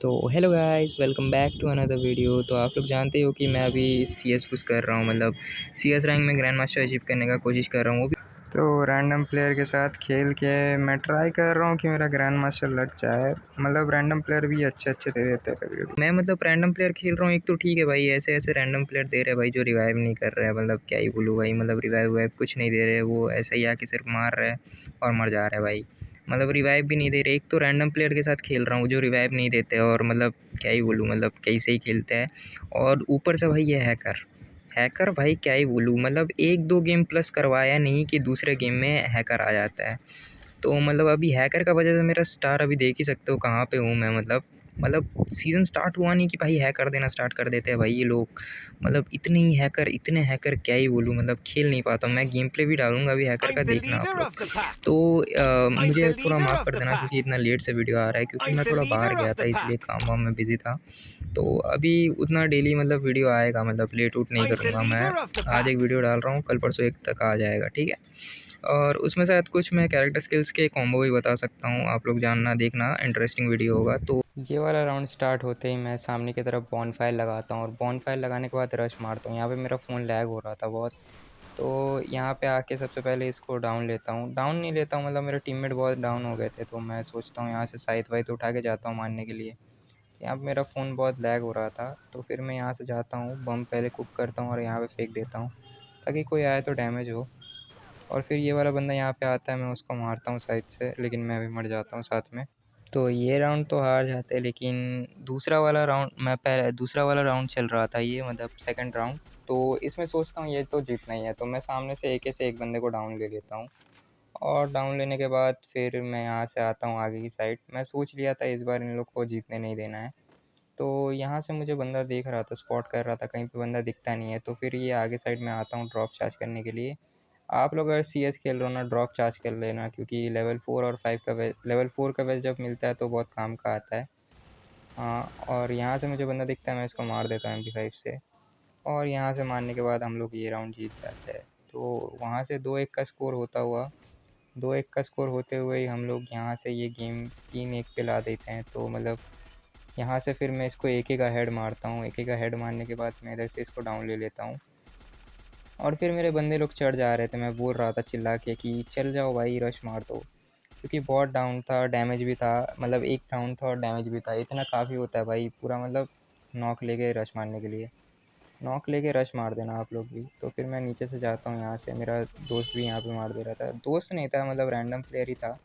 तो hello guys, welcome back to another video. तो आप लोग जानते हो कि मैं अभी CS पुश कर रहा हूँ, मतलब CS रैंक में ग्रैंड मास्टर अचीव करने का कोशिश कर रहा हूँ। वो भी तो रैंडम प्लेयर के साथ खेल के मैं ट्राई कर रहा हूँ कि मेरा ग्रैंड मास्टर लग जाए। मतलब रैंडम प्लेयर भी अच्छे अच्छे दे देते हैं कभी कभी। मैं मतलब रैंडम प्लेयर खेल रहा हूँ, एक तो ठीक है भाई, ऐसे ऐसे रैंडम प्लेयर दे रहे हैं भाई जो रिवाइव नहीं कर रहे हैं। मतलब क्या ही बोलूँ भाई, मतलब रिवाइव कुछ नहीं दे रहे, वो ऐसे ही आके सिर्फ मार रहे हैं और मर जा रहे हैं भाई। मतलब रिवाइव भी नहीं दे रहे। एक तो रैंडम प्लेयर के साथ खेल रहा हूँ जो रिवाइव नहीं देते, और मतलब क्या ही बोलूँ, मतलब कैसे ही खेलते हैं। और ऊपर से भाई ये हैकर भाई क्या ही बोलूँ, मतलब 1-2 गेम प्लस करवाया नहीं कि दूसरे गेम में हैकर आ जाता है। तो मतलब अभी हैकर का वजह से मेरा स्टार अभी देख ही सकते हो कहाँ पे हूँ मैं। मतलब सीज़न स्टार्ट हुआ नहीं कि भाई हैकर देना स्टार्ट कर देते हैं भाई ये लोग। मतलब इतने हैकर क्या ही बोलूँ, मतलब खेल नहीं पाता हूँ मैं। गेम प्ले भी डालूँगा अभी हैकर का, देखना आप लोग। तो मुझे थोड़ा माफ़ कर देना क्योंकि इतना लेट से वीडियो आ रहा है, क्योंकि मैं थोड़ा बाहर गया था इसलिए काम वाम में बिज़ी था। तो अभी उतना डेली मतलब वीडियो आएगा, मतलब लेट उट नहीं करूँगा मैं। आज एक वीडियो डाल रहा हूँ, कल परसों एक तक आ जाएगा, ठीक है। और उसमें शायद कुछ मैं कैरेक्टर स्किल्स के कॉम्बो भी बता सकता हूँ, आप लोग जानना, देखना, इंटरेस्टिंग वीडियो होगा। तो ये वाला राउंड स्टार्ट होते ही मैं सामने की तरफ बॉनफायर लगाता हूँ, और बॉनफायर लगाने के बाद रश मारता हूँ। यहाँ पे मेरा फ़ोन लैग हो रहा था बहुत, तो यहाँ पे आके सबसे पहले इसको डाउन लेता हूँ। डाउन नहीं लेता हूँ, मतलब मेरे टीममेट बहुत डाउन हो गए थे, तो मैं सोचता हूँ यहाँ से साइड वाइड उठा के जाता हूँ मारने के लिए। यहाँ पे मेरा फ़ोन बहुत लैग हो रहा था, तो फिर मैं यहाँ से जाता हूँ, बम पहले कुक करता हूँ और यहाँ पे फेंक देता हूँ ताकि कोई आए तो डैमेज हो। और फिर ये वाला बंदा यहाँ पे आता है, मैं उसको मारता हूँ साइड से, लेकिन मैं भी मर जाता हूँ साथ में। तो ये राउंड तो हार जाते हैं, लेकिन दूसरा वाला राउंड चल रहा था ये, मतलब सेकंड राउंड। तो इसमें सोचता हूँ ये तो जीतना ही है, तो मैं सामने से एक बंदे को डाउन ले लेता हूँ। और डाउन लेने के बाद फिर मैं यहाँ से आता हूँ आगे की साइड। मैं सोच लिया था इस बार इन लोग को जीतने नहीं देना है। तो यहाँ से मुझे बंदा देख रहा था, स्पॉट कर रहा था, कहीं पे बंदा दिखता नहीं है, तो फिर ये आगे साइड में आता हूँ ड्रॉप चार्ज करने के लिए। आप लोग अगर CS खेल रहे हो ना, ड्रॉप चार्ज कर लेना, क्योंकि लेवल 4 और 5 का लेवल 4 का वेस्ट जब मिलता है तो बहुत काम का आता है। हाँ, और यहाँ से मुझे बंदा दिखता है, मैं इसको मार देता हूँ MP5 से। और यहाँ से मारने के बाद हम लोग ये राउंड जीत जाते हैं। तो वहाँ से 2-1 का स्कोर होता हुआ 2-1 का स्कोर होते हुए ही हम लोग यहाँ से ये गेम 3-1 पे ला देते हैं। तो मतलब यहाँ से फिर मैं इसको एक का हेड मारता हूँ। एक का हेड मारने के बाद मैं इधर से इसको डाउन ले लेता हूँ। और फिर मेरे बंदे लोग चढ़ जा रहे थे, मैं बोल रहा था चिल्ला के कि चल जाओ भाई, रश मार दो, क्योंकि बहुत डाउन था, डैमेज भी था। मतलब एक डाउन था और डैमेज भी था, इतना काफ़ी होता है भाई पूरा। मतलब नॉक लेके रश मारने के लिए, नॉक लेके रश मार देना आप लोग भी। तो फिर मैं नीचे से जाता हूँ यहाँ से, मेरा दोस्त भी यहाँ पे मार दे रहा था। दोस्त नहीं था, मतलब रैंडम प्लेयर ही था,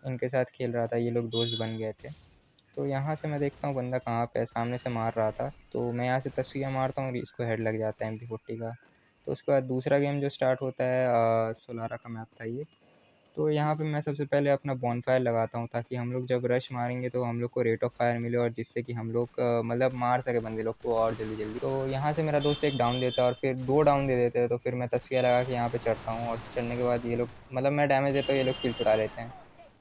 इनके साथ खेल रहा था, ये लोग दोस्त बन गए थे। तो यहाँ से मैं देखता हूँ बंदा कहाँ पे है, सामने से मार रहा था, तो मैं यहाँ से तस्वीर मारता हूँ और इसको हेड लग जाता है MP40 का। तो उसके बाद दूसरा गेम जो स्टार्ट होता है, सोलारा का मैप था ये। तो यहाँ पे मैं सबसे पहले अपना बॉनफायर लगाता हूँ, ताकि हम लोग जब रश मारेंगे तो हम लोग को रेट ऑफ फायर मिले, और जिससे कि हम लोग मतलब मार सके बंदे लोग को और जल्दी जल्दी। तो यहाँ से मेरा दोस्त एक डाउन देता है और फिर 2 डाउन दे देते हैं। तो फिर मैं तस्वीर लगा के यहाँ पे चढ़ता हूँ, और चढ़ने के बाद ये लोग, मतलब मैं डैमेज देता हूँ, ये लोग किल चुरा लेते हैं,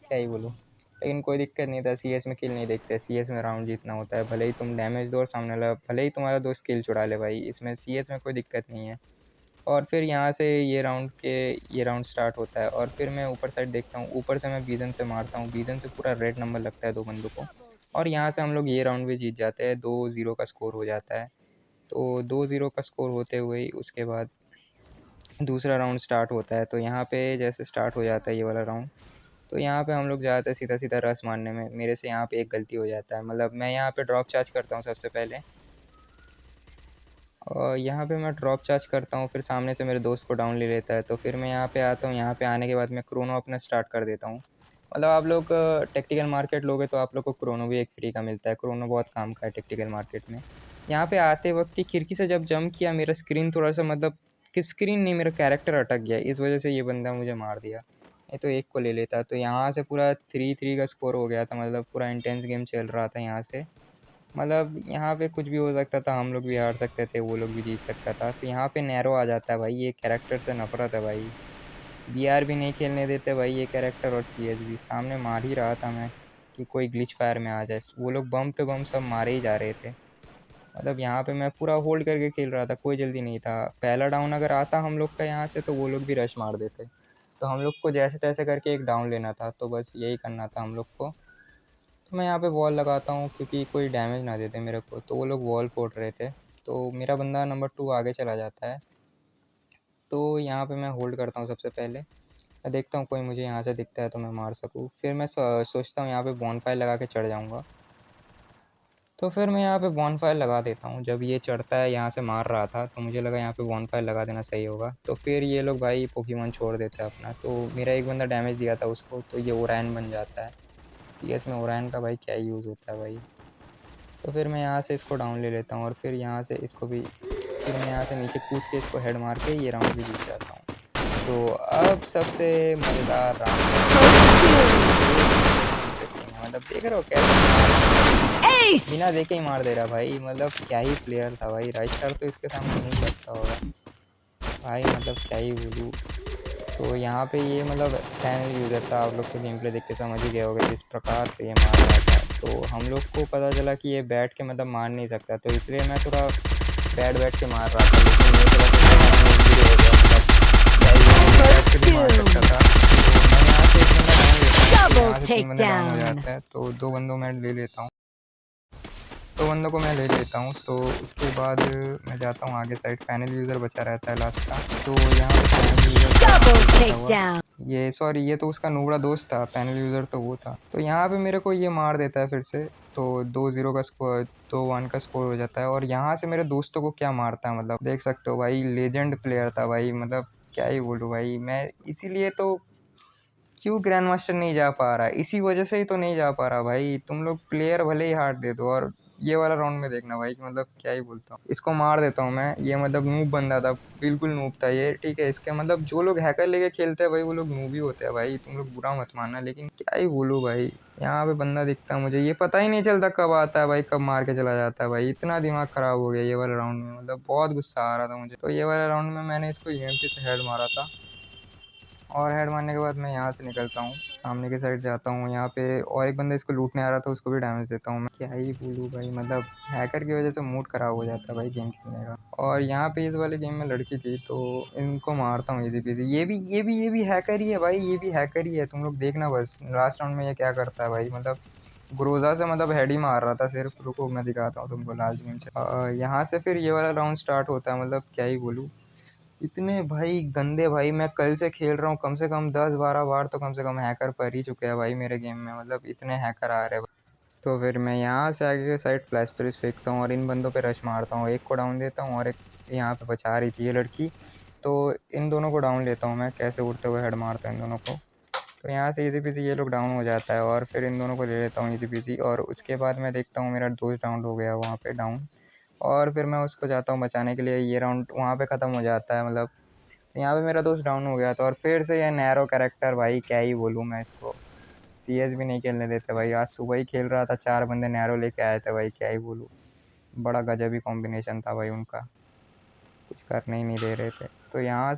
क्या ही बोलूँ। लेकिन कोई दिक्कत नहीं था, CS में किल नहीं देखते, CS में राउंड जीतना होता है। भले ही तुम डैमेज दो और सामने वाला, भले ही तुम्हारा दोस्त किल चुरा ले भाई, इसमें CS में कोई दिक्कत नहीं है। और फिर यहाँ से ये राउंड स्टार्ट होता है, और फिर मैं ऊपर साइड देखता हूँ, ऊपर से मैं बीजन से मारता हूँ, बीजन से पूरा रेड नंबर लगता है 2 बंदों को। और यहाँ से हम लोग ये राउंड भी जीत जाते हैं, 2-0 का स्कोर हो जाता है। तो 2-0 का स्कोर होते हुए ही उसके बाद दूसरा राउंड स्टार्ट होता है। तो यहाँ पे जैसे स्टार्ट हो जाता है ये वाला राउंड, तो यहाँ पे हम लोग जाते हैं सीधा सीधा रस मारने में। मेरे से यहाँ पे एक गलती हो जाता है, मतलब मैं यहाँ पे ड्रॉप चार्ज करता हूँ सबसे पहले, और यहाँ पे मैं ड्रॉप चार्ज करता हूँ, फिर सामने से मेरे दोस्त को डाउन ले लेता है। तो फिर मैं यहाँ पे आता हूँ, यहाँ पे आने के बाद मैं क्रोनो अपना स्टार्ट कर देता हूँ। मतलब आप लोग टेक्टिकल मार्केट लोगे तो आप लोग को क्रोनो भी एक फ्री का मिलता है, क्रोनो बहुत काम का है टेक्टिकल मार्केट में। यहाँ पे आते वक्त ही खिड़की से जब जंप किया, मेरा स्क्रीन थोड़ा सा, मतलब कि स्क्रीन नहीं, मेरा कैरेक्टर अटक गया, इस वजह से ये बंदा मुझे मार दिया। ये तो एक को ले लेता। तो यहाँ से पूरा 3-3 का स्कोर हो गया था, मतलब पूरा इंटेंस गेम चल रहा था यहाँ से। मतलब यहाँ पे कुछ भी हो सकता था, हम लोग भी हार सकते थे, वो लोग भी जीत सकता था। तो यहाँ पे नैरो आ जाता है भाई, ये कैरेक्टर से नफरत है भाई। BR भी नहीं खेलने देते भाई ये कैरेक्टर, और CS भी। सामने मार ही रहा था मैं कि कोई ग्लिच फायर में आ जाए, वो लोग बम पे बम सब मारे ही जा रहे थे। मतलब यहाँ पे मैं पूरा होल्ड करके खेल रहा था, कोई जल्दी नहीं था। पहला डाउन अगर आता हम लोग का यहाँ से, तो वो लोग भी रश मार देते। तो हम लोग को जैसे तैसे करके एक डाउन लेना था, तो बस यही करना था हम लोग को। तो मैं यहाँ पे वॉल लगाता हूँ क्योंकि कोई डैमेज ना दे दे मेरे को। तो वो लोग वॉल फोड़ रहे थे, तो मेरा बंदा नंबर 2 आगे चला जाता है। तो यहाँ पे मैं होल्ड करता हूँ सबसे पहले। मैं देखता हूँ कोई मुझे यहाँ से दिखता है तो मैं मार सकूँ। फिर मैं सोचता हूँ यहाँ पे बॉनफायर लगा के चढ़ जाऊँगा। तो फिर मैं यहाँ पे बॉनफायर लगा देता हूँ। जब ये चढ़ता है यहाँ से मार रहा था तो मुझे लगा यहाँ पे बॉनफायर लगा देना सही होगा। तो फिर ये लोग भाई पोकेमॉन छोड़ देते हैं अपना। तो मेरा एक बंदा डैमेज दिया था उसको, तो ये ओरैन बन जाता है। सीएस में ओरैन का भाई क्या ही यूज़ होता है भाई। तो फिर मैं यहाँ से इसको डाउन ले लेता हूँ और फिर यहाँ से इसको भी, फिर मैं यहाँ से नीचे कूद के इसको हेड मार के ये राउंड भी जीत जाता हूँ। तो अब सबसे मज़ेदार राउंड है ये इंटरेस्टिंग है। मतलब देख रहे हो कैसे मार रहा है, बिना देखे ही मार दे रहा भाई। मतलब क्या ही प्लेयर था भाई। राइस्टार तो इसके सामने नहीं लगता होगा भाई, मतलब क्या ही बोलूँ। तो यहाँ पे ये मतलब पैनल यूज़र था। आप लोग तो गेम प्ले देख के समझ ही गए होगे जिस प्रकार से ये मार रहा था। तो हम लोग को पता चला कि ये बैठ के मतलब मार नहीं सकता, तो इसलिए मैं थोड़ा बैठ के मार रहा था। लेकिन ये थोड़ा सा हो गया, मतलब क्या ही बोलूँ, बैठ के भी मार सकता था। तो मैं यहाँ से एक बंदा डाउन लेता हूँ, फिर यहाँ से 3 बंदे डाउन हो जाते हैं। तो 2 बंदों में ले लेता हूँ, 2 बंदों को मैं ले लेता हूँ। तो उसके बाद मैं जाता हूँ आगे साइड। पैनल यूज़र बचा रहता है लास्ट का। तो यहाँ पे पैनल यूज़र का हुआ, ये सॉरी ये तो उसका नूबड़ा दोस्त था, पैनल यूज़र तो वो था। तो यहाँ पे मेरे को ये मार देता है फिर से। तो 2-0 का स्कोर, 2-1 का स्कोर हो जाता है। और यहाँ से मेरे दोस्तों को क्या मारता है, मतलब देख सकते हो भाई, लेजेंड प्लेयर था भाई। मतलब क्या ही बोलूँ भाई, मैं इसीलिए तो क्यों ग्रैंड मास्टर नहीं जा पा रहा है, इसी वजह से ही तो नहीं जा पा रहा भाई। तुम लोग प्लेयर भले ही हार दे दो। और ये वाला राउंड में देखना भाई कि मतलब क्या ही बोलता हूँ, इसको मार देता हूँ मैं। ये मतलब नूब बंदा था, बिल्कुल नूब था ये, ठीक है। इसके मतलब जो लोग हैकर लेके खेलते हैं भाई वो लोग नूब ही होते हैं भाई, तुम लोग बुरा मत मानना। लेकिन क्या ही बोलूँ भाई, यहाँ पे बंदा दिखता है मुझे, ये पता ही नहीं चलता कब आता है भाई, कब मार के चला जाता है भाई। इतना दिमाग खराब हो गया ये वाले राउंड में, मतलब बहुत गुस्सा आ रहा था मुझे। तो ये वाले राउंड में मैंने इसको यूएमपी से हेड मारा था। और हेड मारने के बाद मैं यहाँ से निकलता हूँ, सामने की साइड जाता हूँ। यहाँ पे और एक बंदा इसको लूटने आ रहा था, उसको भी डैमेज देता हूँ मैं। क्या ही बोलूँ भाई, मतलब हैकर की वजह से मूड ख़राब हो जाता है भाई गेम खेलने का। और यहाँ पे इस वाले गेम में लड़की थी, तो इनको मारता हूँ इजी पीजी। ये भी हैकर ही है भाई, ये भी हैकर ही है। तुम लोग देखना बस लास्ट राउंड में ये क्या करता है भाई। मतलब ग्रोजा से मतलब हेड ही मार रहा था सिर्फ। रुको मैं दिखाता हूँ तुमको लास्ट गेम से। यहाँ से फिर ये वाला राउंड स्टार्ट होता है। मतलब क्या ही बोलूँ, इतने भाई गंदे भाई, मैं कल से खेल रहा हूँ, कम से कम 10-12 बार तो कम से कम हैकर पर ही चुके हैं भाई मेरे गेम में। मतलब इतने हैकर आ रहे हैं। तो फिर मैं यहाँ से आगे के साइड फ्लैश पेरिस फेंकता हूँ और इन बंदों पे रश मारता हूँ। एक को डाउन देता हूँ और एक यहाँ पे बचा रही थी ये लड़की, तो इन दोनों को डाउन लेता हूँ मैं। कैसे उड़ते हुए हेड मारता हूँ इन दोनों को। तो यहाँ से इजी पीजी ये लोग डाउन हो जाता है और फिर इन दोनों को ले लेता हूँ इजी पीजी। और उसके बाद मैं देखता हूँ मेरा दोस्त डाउन हो गया वहाँ पे डाउन, और फिर मैं उसको जाता हूँ बचाने के लिए। ये राउंड वहाँ पे ख़त्म हो जाता है। मतलब यहाँ पे मेरा दोस्त डाउन हो गया था। और फिर से ये नैरो कैरेक्टर भाई, क्या ही बोलूँ मैं इसको, सीएस भी नहीं खेलने देते भाई। आज सुबह ही खेल रहा था, 4 बंदे नैरो लेके आए थे भाई, क्या ही बोलूँ। बड़ा गजब ही कॉम्बिनेशन था भाई उनका, कुछ करने ही नहीं दे रहे थे। तो यहाँ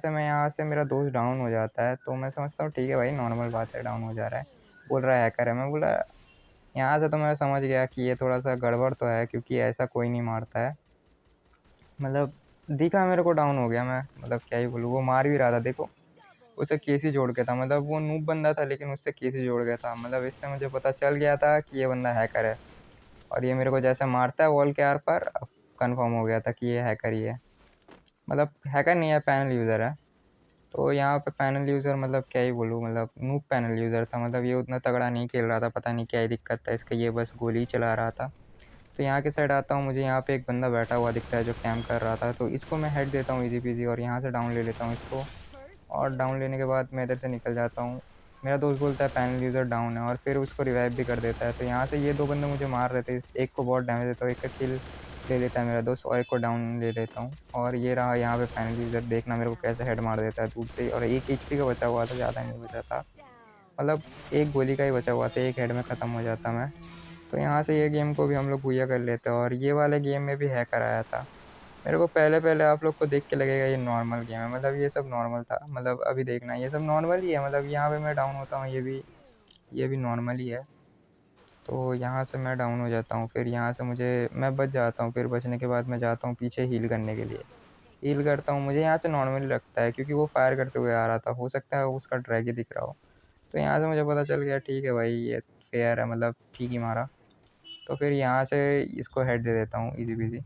से मेरा दोस्त डाउन हो जाता है। तो मैं समझता हूँ ठीक है भाई, नॉर्मल बात है, डाउन हो जा रहा है। बोल रहा है हैकर है। मैं बोला यहाँ से तो मैं समझ गया कि ये थोड़ा सा गड़बड़ तो है, क्योंकि ऐसा कोई नहीं मारता है। मतलब दिखा मेरे को डाउन हो गया मैं, मतलब क्या ही बोलूँ, वो मार भी रहा था देखो, उसे केसी जोड़ के था। मतलब वो नूब बंदा था लेकिन उससे केसी जोड़ गया था। मतलब इससे मुझे पता चल गया था कि ये बंदा हैकर है। और ये मेरे को जैसे मारता है वॉल के आर पार, अब कन्फर्म हो गया था कि ये हैकर ही है। मतलब हैकर नहीं है, पैनल यूज़र है। तो यहाँ पे पैनल यूज़र मतलब क्या ही बोलूँ, मतलब नूब पैनल यूज़र था। मतलब ये उतना तगड़ा नहीं खेल रहा था, पता नहीं क्या ही दिक्कत था इसका, ये बस गोली ही चला रहा था। तो यहाँ के साइड आता हूँ, मुझे यहाँ पे एक बंदा बैठा हुआ दिखता है जो कैम्प कर रहा था। तो इसको मैं हेड देता हूँ इजी पीजी और यहाँ से डाउन ले लेता हूँ इसको। और डाउन लेने के बाद मैं इधर से निकल जाता हूँ। मेरा दोस्त बोलता है पैनल यूज़र डाउन है और फिर उसको रिवाइव भी कर देता है। तो यहाँ से ये 2 बंदे मुझे मार रहे थे, एक को बहुत डैमेज देता हूँ, एक का किल ले लेता है मेरा दोस्त और एक को डाउन ले लेता हूँ। और ये रहा यहाँ पे पैनल यूज़र, देखना मेरे को कैसे हेड मार देता है दूर से ही। और 1 एचपी का बचा हुआ था, ज़्यादा नहीं बचा था, मतलब 1 गोली का ही बचा हुआ था, 1 हेड में ख़त्म हो जाता मैं। तो यहाँ से ये गेम को भी हम लोग बुया कर लेते हैं। और ये वाले गेम में भी हैकर आया था। मेरे को पहले-पहले आप लोग को देख के लगेगा ये नॉर्मल गेम है, मतलब ये सब नॉर्मल था। मतलब अभी देखना ये सब नॉर्मल ही है। मतलब यहाँ पे मैं डाउन होता हूँ, ये भी नॉर्मल ही है। तो यहाँ से मैं डाउन हो जाता हूँ, फिर यहाँ से मैं बच जाता हूँ। फिर बचने के बाद मैं जाता हूँ पीछे हील करने के लिए। हील करता हूँ, मुझे यहाँ से नॉर्मल ही लगता है क्योंकि वो फायर करते हुए आ रहा था, हो सकता है उसका ड्रैग ही दिख रहा हो। तो यहाँ से मुझे पता चल गया ठीक है भाई, ये फेयर है, मतलब ठीक ही मारा। तो फिर यहाँ से इसको हेड दे देता हूँ ईज़ी पीज़ी।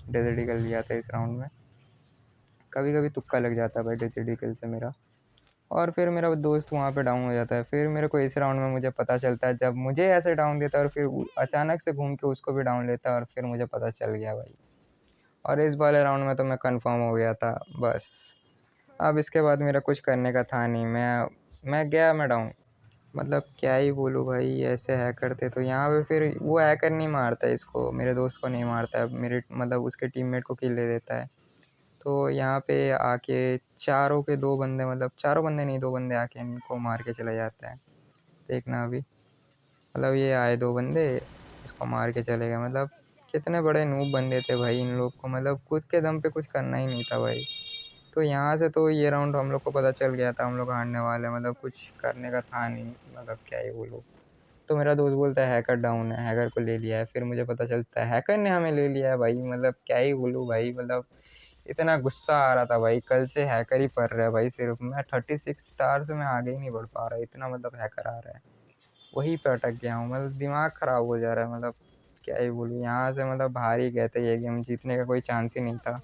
डेज़र्ट ईगल लिया था इस राउंड में। कभी कभी तुक्का लग जाता है भाई डेज़र्ट ईगल से मेरा। और फिर मेरा दोस्त वहाँ पे डाउन हो जाता है। फिर मेरे को इस राउंड में मुझे पता चलता है, जब मुझे ऐसे डाउन देता है और फिर अचानक से घूम के उसको भी डाउन लेता है, और फिर मुझे पता चल गया भाई। और इस वाले राउंड में तो मैं कंफर्म हो गया था बस। अब इसके बाद मेरा कुछ करने का था नहीं, मैं डाउन। मतलब क्या ही बोलूँ भाई, ऐसे हैकर थे। तो यहाँ पे फिर वो हैकर नहीं मारता है इसको, मेरे दोस्त को नहीं मारता है, मेरे मतलब उसके टीममेट को किल दे देता है। तो यहाँ पे आके चारों के दो बंदे, मतलब चारों बंदे नहीं, दो बंदे आके इनको मार के चले जाते हैं। देखना अभी, मतलब ये आए दो बंदे, इसको मार के चले गए। मतलब कितने बड़े नूब बंदे थे भाई इन लोग को, मतलब खुद के दम पे कुछ करना ही नहीं था भाई। तो यहाँ से तो ये राउंड हम लोग को पता चल गया था हम लोग हारने वाले हैं, मतलब कुछ करने का था नहीं, मतलब क्या ही बोलूँ। तो मेरा दोस्त बोलता है हैकर डाउन है, हैकर को ले लिया है। फिर मुझे पता चलता है हैकर ने हमें ले लिया है भाई। मतलब क्या ही बोलूँ भाई, मतलब इतना गुस्सा आ रहा था भाई, कल से हैकर ही पड़ रहा है भाई। सिर्फ मैं 36 स्टार से मैं आगे ही नहीं बढ़ पा रहा, इतना मतलब हैकर आ रहा है। वहीं पे अटक गया हूँ, मतलब दिमाग ख़राब हो जा रहा है। मतलब क्या ही बोलूँ, यहाँ से मतलब बाहर ही गए थे, ये गेम जीतने का कोई चांस ही नहीं था।